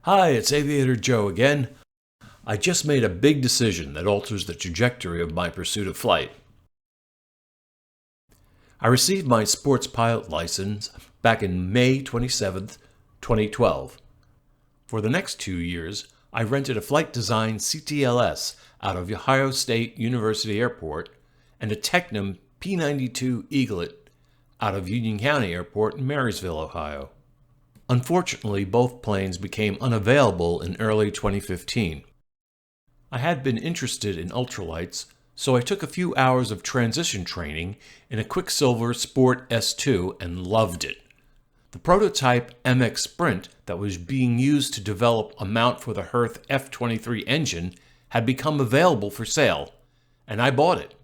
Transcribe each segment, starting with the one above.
Hi, it's Aviator Joe again. I just made a big decision that alters the trajectory of my pursuit of flight. I received my sports pilot license back in May 27th, 2012. For the next 2 years, I rented a flight design CTLS out of Ohio State University Airport and a Tecnam P-92 Eaglet out of Union County Airport in Marysville, Ohio. Unfortunately, both planes became unavailable in early 2015. I had been interested in ultralights, so I took a few hours of transition training in a Quicksilver Sport S2 and loved it. The prototype MX Sprint that was being used to develop a mount for the Herth F-23 engine had become available for sale, and I bought it.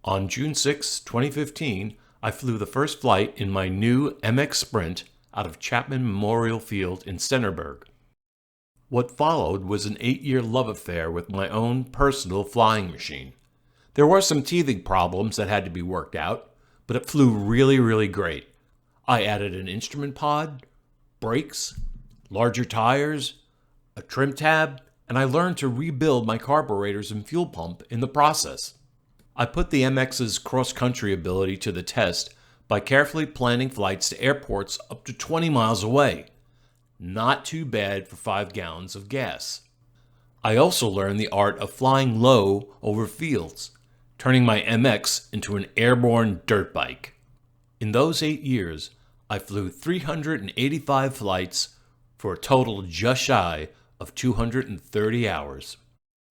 On June 6, 2015, I flew the first flight in my new MX Sprint out of Chapman Memorial Field in Centerburg. What followed was an 8-year love affair with my own personal flying machine. There were some teething problems that had to be worked out, but it flew really great. I added an instrument pod, brakes, larger tires, a trim tab, and I learned to rebuild my carburetors and fuel pump in the process. I put the MX's cross-country ability to the test by carefully planning flights to airports up to 20 miles away. Not too bad for 5 gallons of gas. I also learned the art of flying low over fields, turning my MX into an airborne dirt bike. In those 8 years, I flew 385 flights for a total just shy of 230 hours.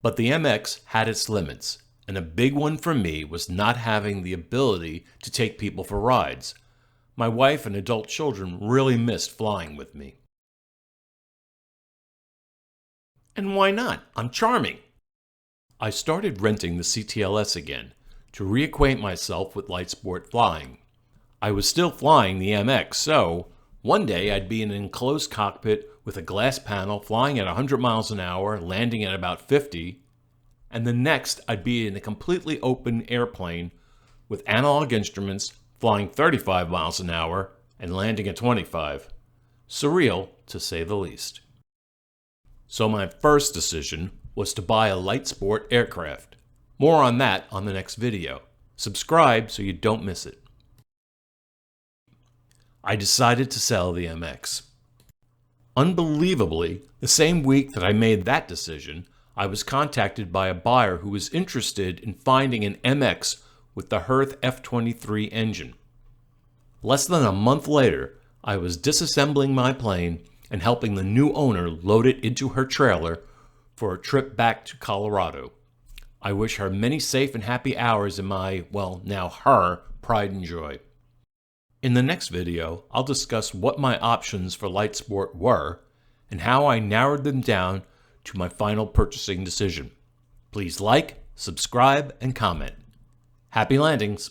But the MX had its limits, and a big one for me was not having the ability to take people for rides. My wife and adult children really missed flying with me. And why not? I'm charming. I started renting the CTLS again to reacquaint myself with light sport flying. I was still flying the MX, so one day I'd be in an enclosed cockpit with a glass panel flying at 100 miles an hour, landing at about 50, and the next I'd be in a completely open airplane with analog instruments flying 35 miles an hour and landing at 25. Surreal, to say the least. So my first decision was to buy a light sport aircraft. More on that on the next video. Subscribe so you don't miss it. I decided to sell the MX. Unbelievably, the same week that I made that decision, I was contacted by a buyer who was interested in finding an MX with the Herth F-23 engine. Less than a month later, I was disassembling my plane and helping the new owner load it into her trailer for a trip back to Colorado. I wish her many safe and happy hours in my, well, now her, pride and joy. In the next video, I'll discuss what my options for light sport were and how I narrowed them down to my final purchasing decision. Please like, subscribe, and comment. Happy landings!